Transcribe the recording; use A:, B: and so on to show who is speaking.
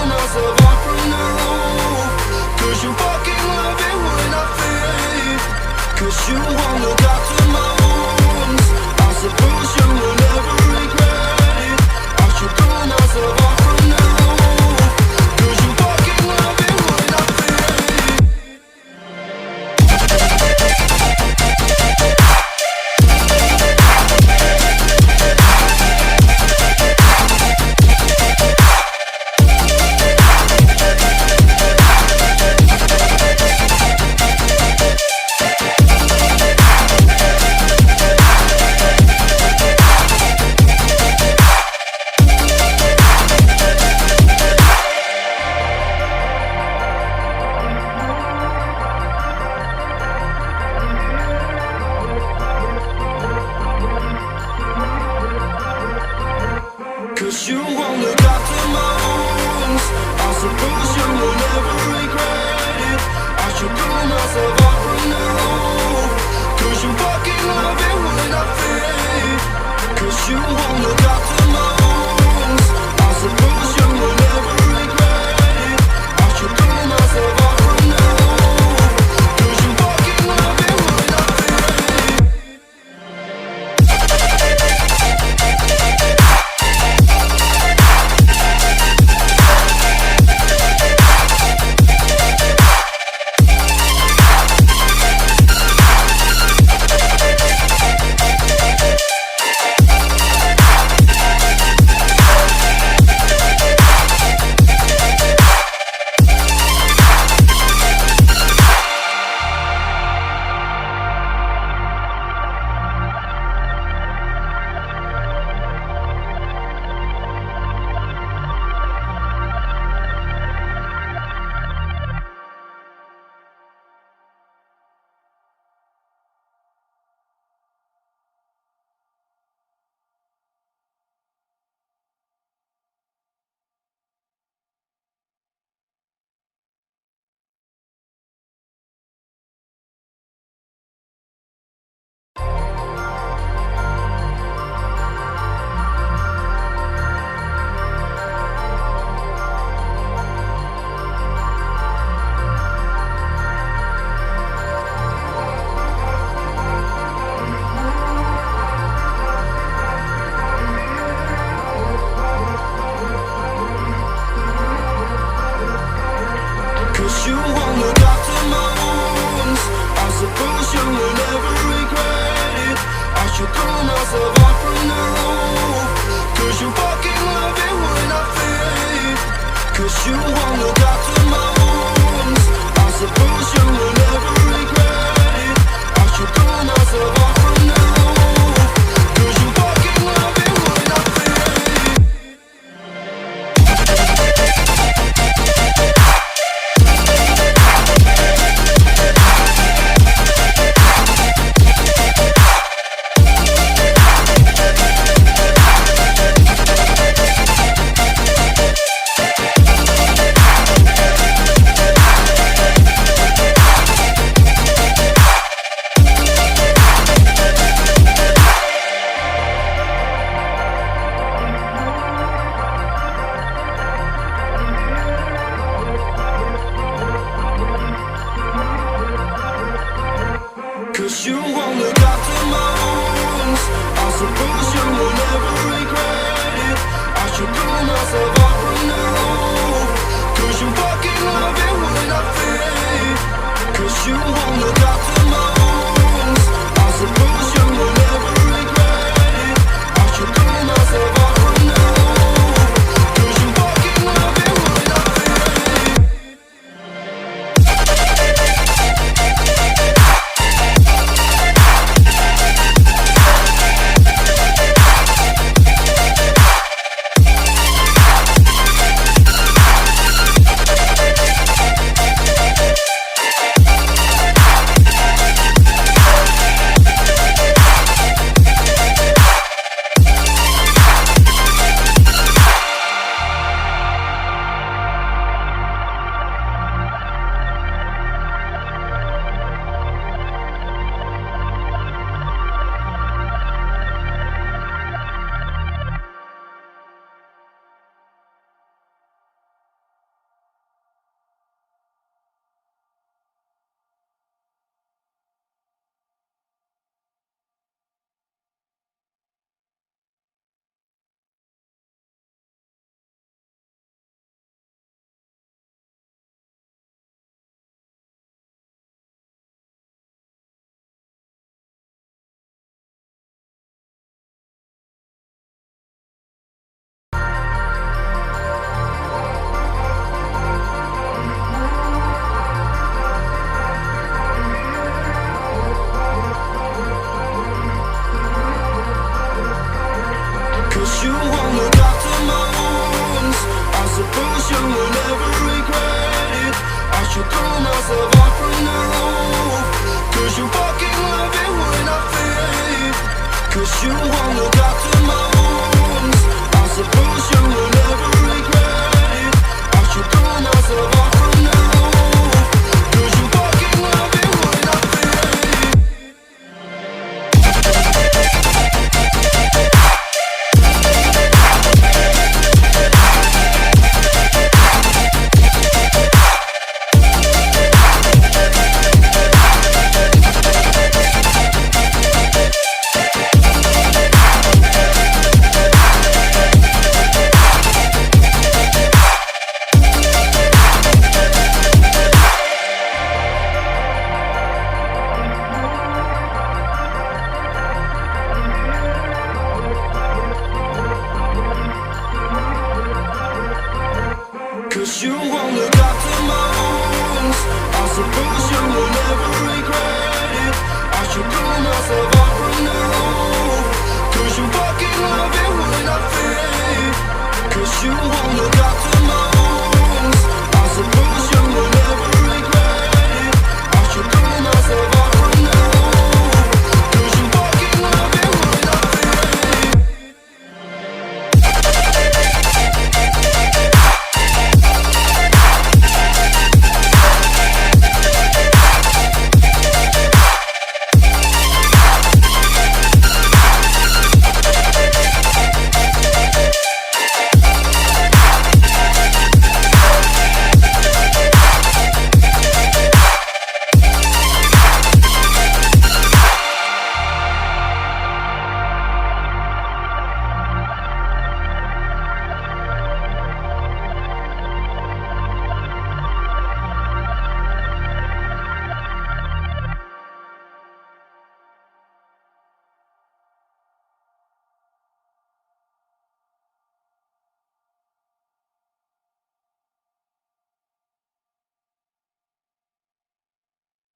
A: myself off from the roof. Cause you fucking love it when I fade. Cause you won't look after my wounds. I suppose you will never regret it. I should throw myself off from the roof. Cause you fucking love it when I fade. Cause you won't look after my wounds. I suppose you will never regret it. I should throw myself off from the roof. Cause you fucking love it when I fade. Cause you won't look after my wounds. I suppose you will never regret it. I should throw myself off from the roof. Cause you fucking love it when I fade. Cause you won't look after my wounds. I suppose you will never regret it. I should throw myself off from the roof. Cause you fucking love it when I fade. Cause you won't look after my wounds. I suppose you will never regret it. I should throw myself off from the roof. Cause you fucking love it when I fade. you